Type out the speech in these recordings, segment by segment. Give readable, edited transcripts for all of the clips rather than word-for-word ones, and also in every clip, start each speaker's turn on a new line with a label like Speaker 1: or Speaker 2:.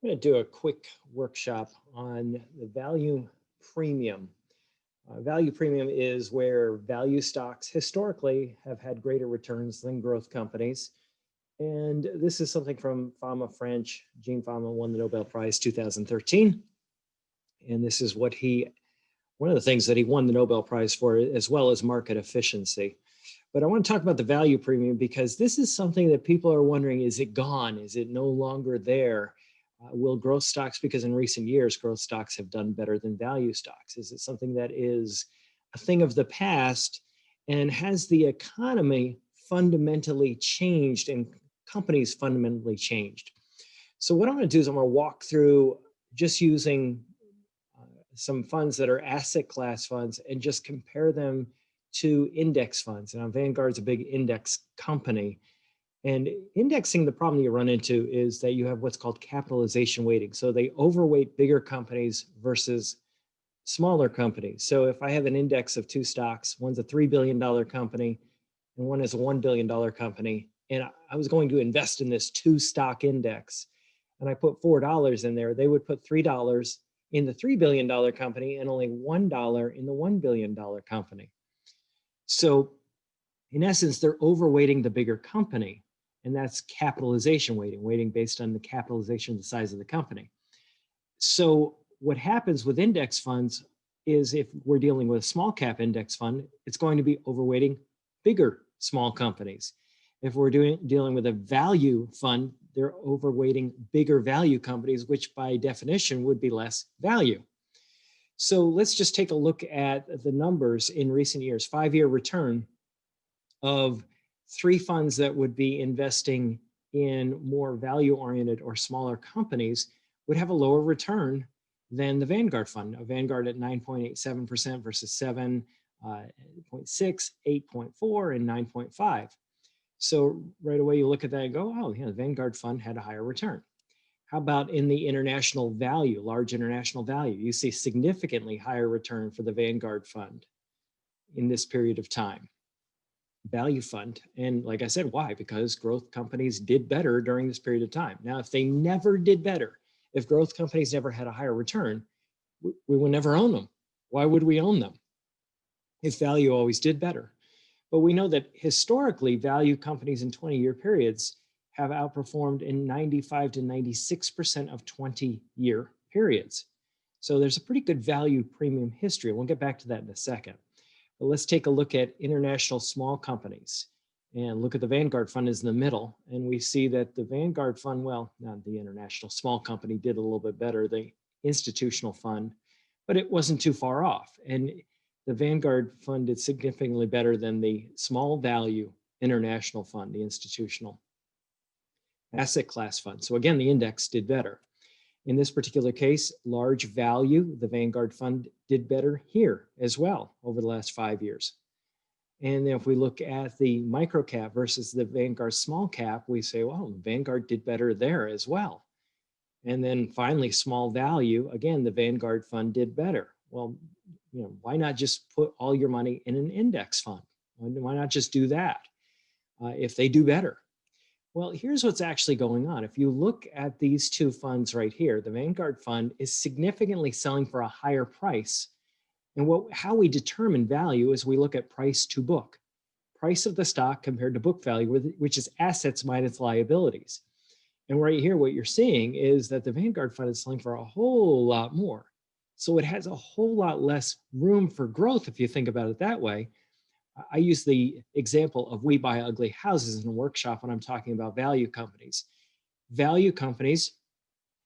Speaker 1: I'm going to do a quick workshop on the value premium. Value premium is where value stocks historically have had greater returns than growth companies. And this is something from Fama French. Gene Fama won the Nobel Prize 2013. And this is one of the things that he won the Nobel Prize for, as well as market efficiency. But I want to talk about the value premium because this is something that people are wondering, is it gone? Is it no longer there? Will growth stocks, because in recent years, growth stocks have done better than value stocks? Is it something that is a thing of the past? And has the economy fundamentally changed and companies fundamentally changed? So what I'm going to do is I'm going to walk through just using some funds that are asset class funds and just compare them to index funds. Now, Vanguard's a big index company. And indexing, the problem you run into is that you have what's called capitalization weighting. So they overweight bigger companies versus smaller companies. So if I have an index of two stocks, one's a $3 billion company and one is a $1 billion company, and I was going to invest in this two stock index, and I put $4 in there, they would put $3 in the $3 billion company and only $1 in the $1 billion company. So in essence, they're overweighting the bigger company. And that's capitalization weighting based on the capitalization, the size of the company. So what happens with index funds is if we're dealing with a small cap index fund, it's going to be overweighting bigger small companies. If we're dealing with a value fund, they're overweighting bigger value companies, which by definition would be less value. So let's just take a look at the numbers in recent years. 5-year return of three funds that would be investing in more value-oriented or smaller companies would have a lower return than the Vanguard fund. A Vanguard at 9.87% versus 7.6, 8.4, and 9.5. So right away you look at that and go, oh, yeah, the Vanguard fund had a higher return. How about in the international value, large international value? You see significantly higher return for the Vanguard fund in this period of time. Value fund. And like I said, why? Because growth companies did better during this period of time. Now, if they never did better, if growth companies never had a higher return, we would never own them. Why would we own them if value always did better? But we know that historically, value companies in 20-year periods have outperformed in 95 to 96% of 20-year periods. So there's a pretty good value premium history. We'll get back to that in a second. But let's take a look at international small companies and look at the Vanguard fund is in the middle. And we see that the Vanguard fund, well, not the international small company did a little bit better, the institutional fund, but it wasn't too far off. And the Vanguard fund did significantly better than the small value international fund, the institutional asset class fund. So again, the index did better. In this particular case, large value, the Vanguard fund did better here as well over the last 5 years. And then if we look at the micro cap versus the Vanguard small cap, we say, well, Vanguard did better there as well. And then finally, small value, again, the Vanguard fund did better. Well, why not just put all your money in an index fund? Why not just do that if they do better? Well, here's what's actually going on. If you look at these two funds right here, the Vanguard fund is significantly selling for a higher price. And how we determine value is we look at price to book, price of the stock compared to book value, which is assets minus liabilities. And right here, what you're seeing is that the Vanguard fund is selling for a whole lot more. So it has a whole lot less room for growth if you think about it that way. I use the example of we buy ugly houses in a workshop when I'm talking about value companies. Value companies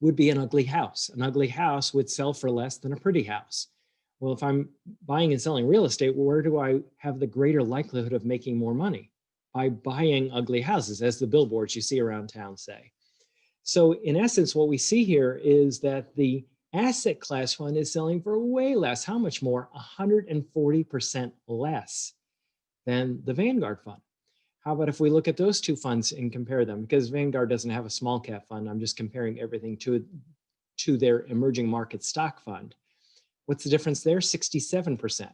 Speaker 1: would be an ugly house. An ugly house would sell for less than a pretty house. Well, if I'm buying and selling real estate, where do I have the greater likelihood of making more money? By buying ugly houses, as the billboards you see around town say. So in essence, what we see here is that the asset class fund is selling for way less. How much more? 140% less than the Vanguard fund. How about if we look at those two funds and compare them? Because Vanguard doesn't have a small cap fund. I'm just comparing everything to their emerging market stock fund. What's the difference there? 67%.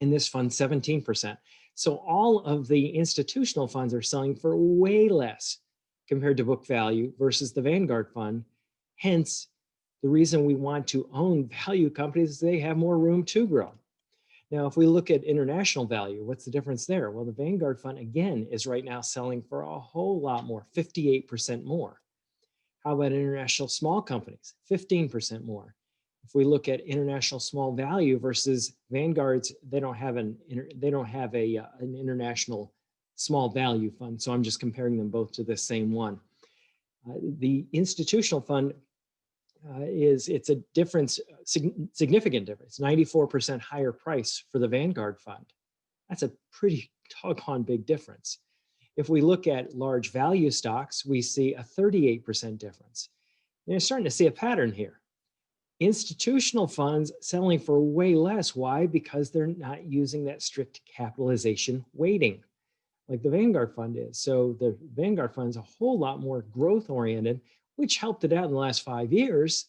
Speaker 1: In this fund, 17%. So all of the institutional funds are selling for way less compared to book value versus the Vanguard fund. Hence, the reason we want to own value companies is they have more room to grow. Now, if we look at international value, what's the difference there? Well, the Vanguard fund, again, is right now selling for a whole lot more, 58% more. How about international small companies? 15% more. If we look at international small value versus Vanguard's, they don't have an international small value fund. So I'm just comparing them both to the same one. The institutional fund it's a difference, significant difference, 94% higher price for the Vanguard fund. That's a pretty doggone big difference. If we look at large value stocks, we see a 38% difference. And you're starting to see a pattern here. Institutional funds selling for way less. Why? Because they're not using that strict capitalization weighting like the Vanguard fund is. So the Vanguard fund is a whole lot more growth oriented, which helped it out in the last 5 years.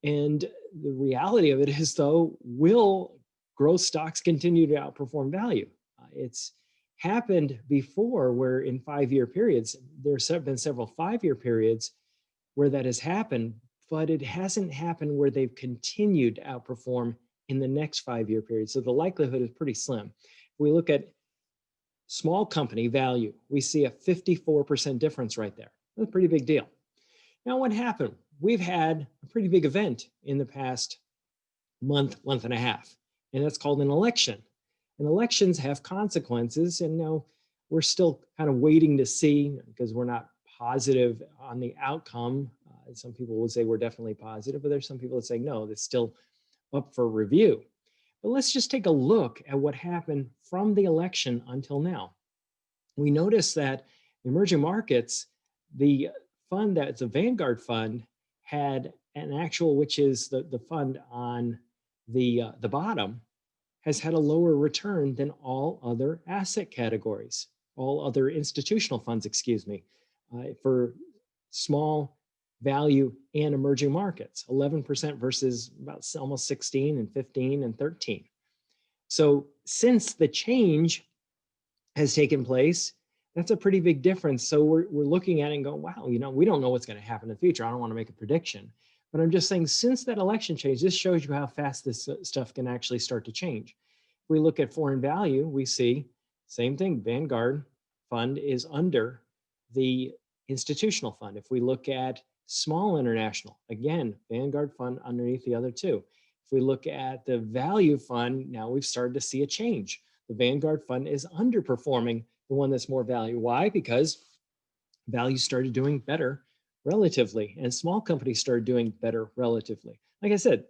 Speaker 1: And the reality of it is, though, will growth stocks continue to outperform value? It's happened before where in 5-year periods, there's been several 5-year periods where that has happened, but it hasn't happened where they've continued to outperform in the next 5-year period. So the likelihood is pretty slim. If we look at small company value, we see a 54% difference right there. That's a pretty big deal. Now, what happened? We've had a pretty big event in the past month and a half, and that's called an election. And elections have consequences, and now we're still kind of waiting to see because we're not positive on the outcome. Some people will say we're definitely positive, but there's some people that say no, that's still up for review. But let's just take a look at what happened from the election until now. We notice that emerging markets, the fund that's a Vanguard fund, had an actual, which is the fund on the bottom, has had a lower return than all other asset categories, all other institutional funds, excuse me, for small value and emerging markets, 11% versus about almost 16 and 15 and 13. So since the change has taken place, that's a pretty big difference. So we're looking at it and going, wow, we don't know what's going to happen in the future. I don't want to make a prediction, but I'm just saying since that election change, this shows you how fast this stuff can actually start to change. If we look at foreign value, we see same thing. Vanguard fund is under the institutional fund. If we look at small international, again, Vanguard fund underneath the other two. If we look at the value fund, now we've started to see a change. The Vanguard fund is underperforming the one that's more value. Why? Because value started doing better relatively, and small companies started doing better relatively. Like I said,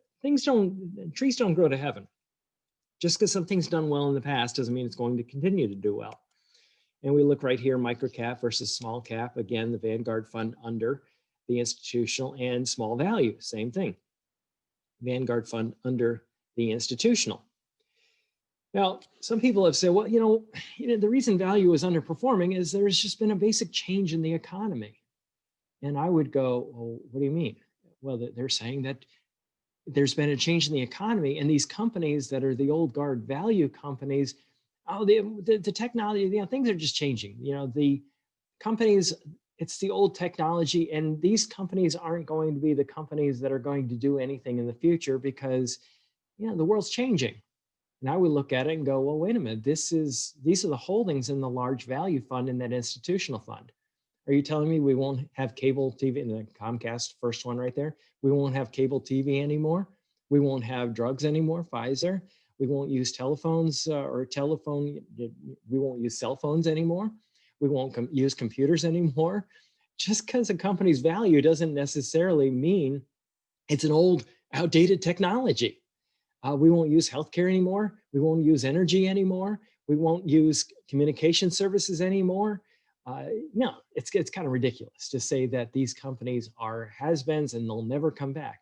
Speaker 1: trees don't grow to heaven. Just because something's done well in the past doesn't mean it's going to continue to do well. And we look right here, microcap versus small cap. Again, the Vanguard fund under the institutional, and small value, same thing. Vanguard fund under the institutional. Now, some people have said, well, the reason value is underperforming is there's just been a basic change in the economy. And I would go, well, what do you mean? Well, they're saying that there's been a change in the economy, and these companies that are the old guard value companies, the technology, things are just changing. The companies, it's the old technology, and these companies aren't going to be the companies that are going to do anything in the future because, the world's changing. And I would look at it and go, well, wait a minute, these are the holdings in the large value fund in that institutional fund. Are you telling me we won't have cable TV in the Comcast first one right there? We won't have cable TV anymore. We won't have drugs anymore, Pfizer. We won't use telephones we won't use cell phones anymore. We won't use computers anymore. Just because a company's value doesn't necessarily mean it's an old, outdated technology. We won't use healthcare anymore. We won't use energy anymore. We won't use communication services anymore. No, it's kind of ridiculous to say that these companies are has-beens and they'll never come back.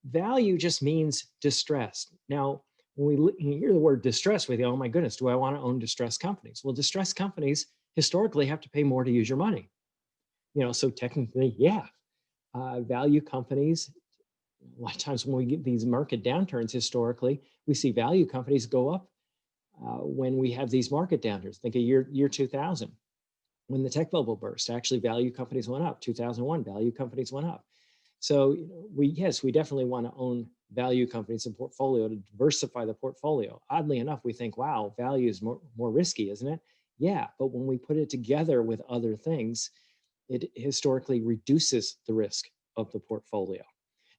Speaker 1: Value just means distressed. Now, when we hear the word distress, we think, oh my goodness, do I want to own distressed companies? Well, distressed companies historically have to pay more to use your money. So technically, yeah, value companies, a lot of times when we get these market downturns historically, we see value companies go up when we have these market downturns. Think of year 2000. When the tech bubble burst, actually value companies went up. 2001, value companies went up. So yes, we definitely want to own value companies and portfolio to diversify the portfolio. Oddly enough, we think, wow, value is more risky, isn't it? Yeah, but when we put it together with other things, it historically reduces the risk of the portfolio.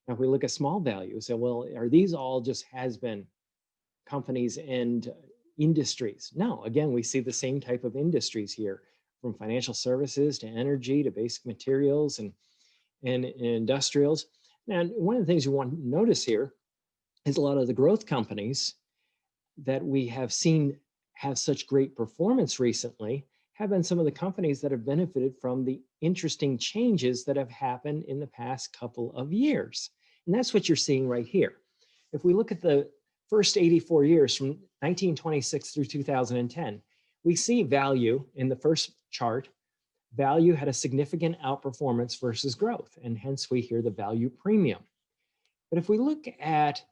Speaker 1: Now, if we look at small value, say, well, are these all just has-been companies and industries? No, again, we see the same type of industries here, from financial services to energy to basic materials and industrials. And one of the things you want to notice here is a lot of the growth companies that we have seen have such great performance recently have been some of the companies that have benefited from the interesting changes that have happened in the past couple of years. And that's what you're seeing right here. If we look at the first 84 years from 1926 through 2010, we see value in the first chart. Value had a significant outperformance versus growth, and hence we hear the value premium. But if we look at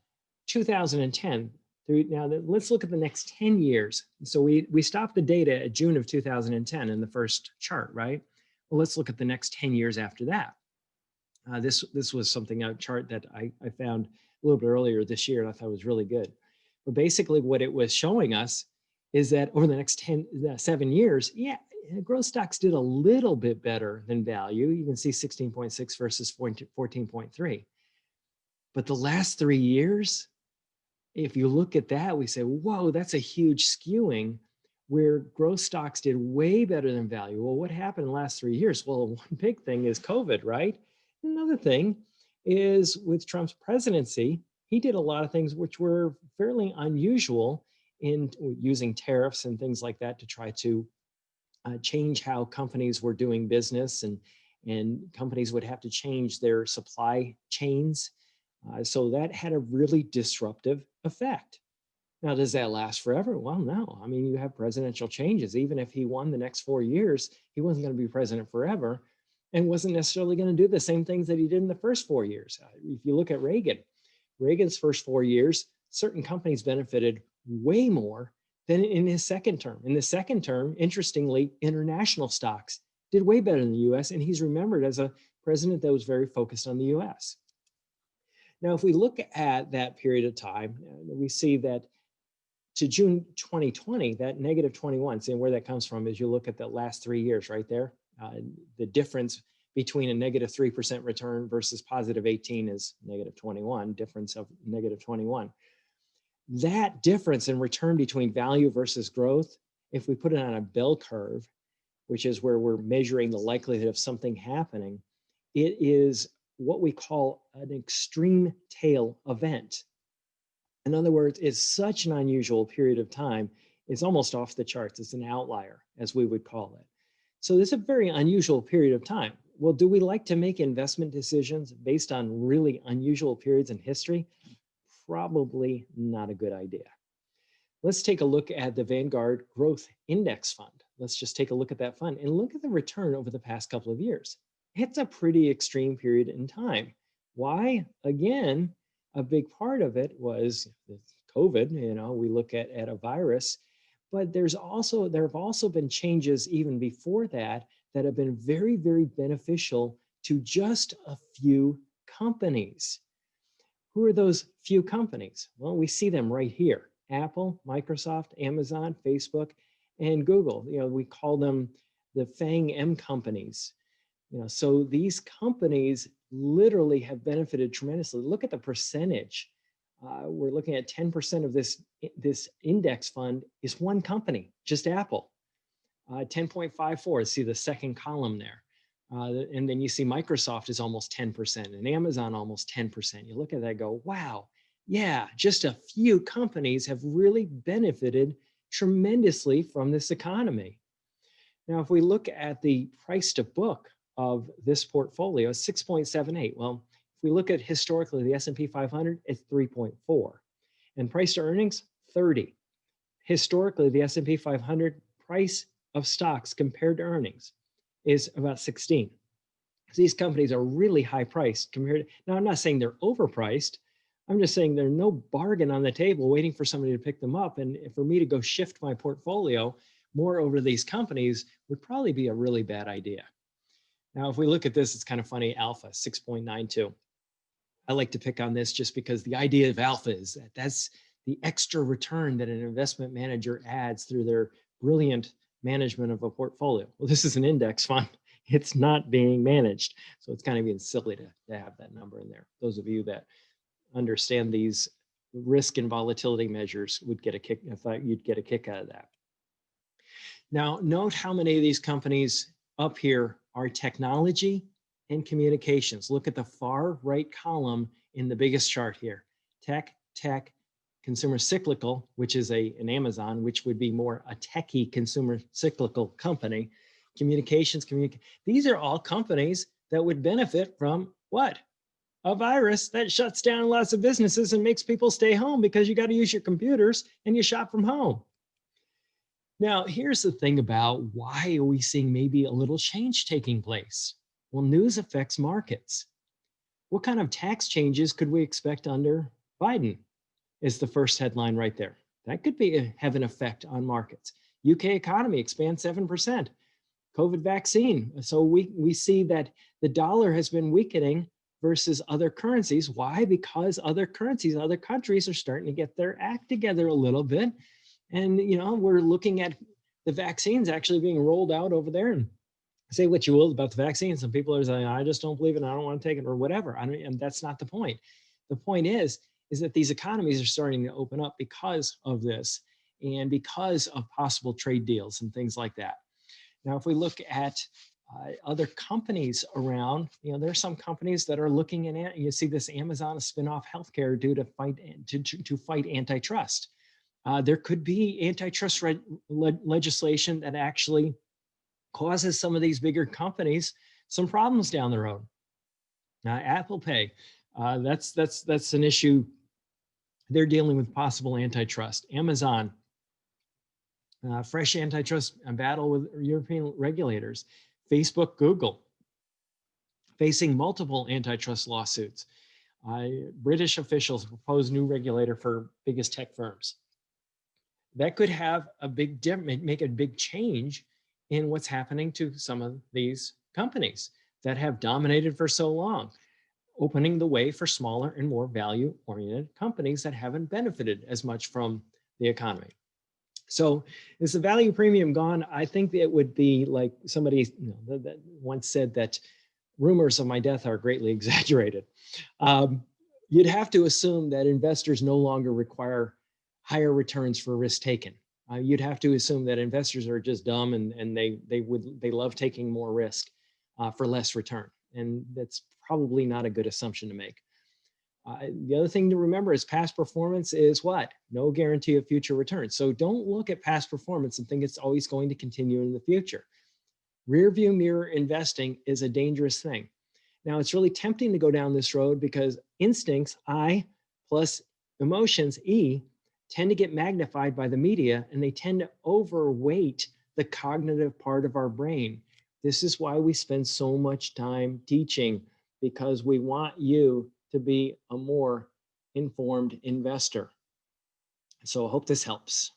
Speaker 1: 2010, now let's look at the next 10 years. So we stopped the data at June of 2010 in the first chart, right? Well, let's look at the next 10 years after that. This was a chart that I found a little bit earlier this year, and I thought was really good. But basically what it was showing us is that over the next 7 years, yeah, growth stocks did a little bit better than value. You can see 16.6 versus 14.3. But the last 3 years, if you look at that, we say, whoa, that's a huge skewing where growth stocks did way better than value. Well, what happened in the last 3 years? Well, one big thing is COVID, right? Another thing is with Trump's presidency, he did a lot of things which were fairly unusual in using tariffs and things like that to try to change how companies were doing business, and companies would have to change their supply chains. So that had a really disruptive effect. Now, does that last forever? Well, no. I mean, you have presidential changes. Even if he won the next 4 years, he wasn't going to be president forever and wasn't necessarily going to do the same things that he did in the first 4 years. If you look at Reagan's first 4 years, certain companies benefited way more than in his second term. In the second term, interestingly, international stocks did way better than the US, and he's remembered as a president that was very focused on the US. Now, if we look at that period of time, we see that to June 2020, that negative 21, seeing where that comes from is you look at the last 3 years right there. The difference between a negative 3% return versus positive 18 is negative 21, difference of negative 21. That difference in return between value versus growth, if we put it on a bell curve, which is where we're measuring the likelihood of something happening, it is what we call an extreme tail event. In other words, it's such an unusual period of time, it's almost off the charts. It's an outlier, as we would call it. So this is a very unusual period of time. Well, do we like to make investment decisions based on really unusual periods in history? Probably not a good idea. Let's take a look at the Vanguard Growth Index Fund. Let's just take a look at that fund and look at the return over the past couple of years. It's a pretty extreme period in time. Why? Again, a big part of it was COVID. We look at a virus, but there have also been changes even before that have been very, very beneficial to just a few companies. Who are those few companies? Well, we see them right here: Apple, Microsoft, Amazon, Facebook, and Google. We call them the FANG M companies. So these companies literally have benefited tremendously. Look at the percentage. We're looking at 10% of this index fund is one company, just Apple. 10.54, see the second column there. And then you see Microsoft is almost 10% and Amazon almost 10%. You look at that and go, wow, yeah, just a few companies have really benefited tremendously from this economy. Now, if we look at the price to book of this portfolio, 6.78. Well, if we look at historically the S&P 500, it's 3.4. And price to earnings, 30. Historically, the S&P 500 price of stocks compared to earnings is about 16. So these companies are really high priced compared to, now I'm not saying they're overpriced. I'm just saying there's no bargain on the table waiting for somebody to pick them up. And for me to go shift my portfolio more over these companies would probably be a really bad idea. Now, if we look at this, it's kind of funny, alpha 6.92. I like to pick on this just because the idea of alpha is that that's the extra return that an investment manager adds through their brilliant management of a portfolio. Well, this is an index fund. It's not being managed. So it's kind of being silly to have that number in there. Those of you that understand these risk and volatility measures would get a kick, if you'd get a kick out of that. Now, note how many of these companies up here are technology and communications. Look at the far right column in the biggest chart here. Tech, consumer cyclical, which is an Amazon, which would be more a techie consumer cyclical company. Communications, these are all companies that would benefit from what? A virus that shuts down lots of businesses and makes people stay home because you got to use your computers and you shop from home. Now, here's the thing about why are we seeing maybe a little change taking place? Well, news affects markets. What kind of tax changes could we expect under Biden? Is the first headline right there. That could have an effect on markets. UK economy expands 7%. COVID vaccine. So we see that the dollar has been weakening versus other currencies. Why? Because other currencies, other countries are starting to get their act together a little bit. And, we're looking at the vaccines actually being rolled out over there. And say what you will about the vaccine. Some people are saying, I just don't believe it. I don't want to take it or whatever. And that's not the point. The point is that these economies are starting to open up because of this and because of possible trade deals and things like that. Now, if we look at other companies around, there are some companies that are looking at, you see this Amazon spin-off healthcare due to fight antitrust. There could be antitrust legislation that actually causes some of these bigger companies some problems down the road. Apple Pay, that's an issue. They're dealing with possible antitrust. Amazon, fresh antitrust battle with European regulators. Facebook, Google, facing multiple antitrust lawsuits. British officials propose new regulator for biggest tech firms. That could have make a big change in what's happening to some of these companies that have dominated for so long, opening the way for smaller and more value-oriented companies that haven't benefited as much from the economy. So is the value premium gone? I think it would be like somebody that once said that rumors of my death are greatly exaggerated. You'd have to assume that investors no longer require higher returns for risk taken. You'd have to assume that investors are just dumb and they love taking more risk for less return. And that's probably not a good assumption to make. The other thing to remember is past performance is what? No guarantee of future returns. So don't look at past performance and think it's always going to continue in the future. Rear view mirror investing is a dangerous thing. Now, it's really tempting to go down this road because instincts, I, plus emotions, E, tend to get magnified by the media and they tend to overweight the cognitive part of our brain. This is why we spend so much time teaching, because we want you to be a more informed investor. So I hope this helps.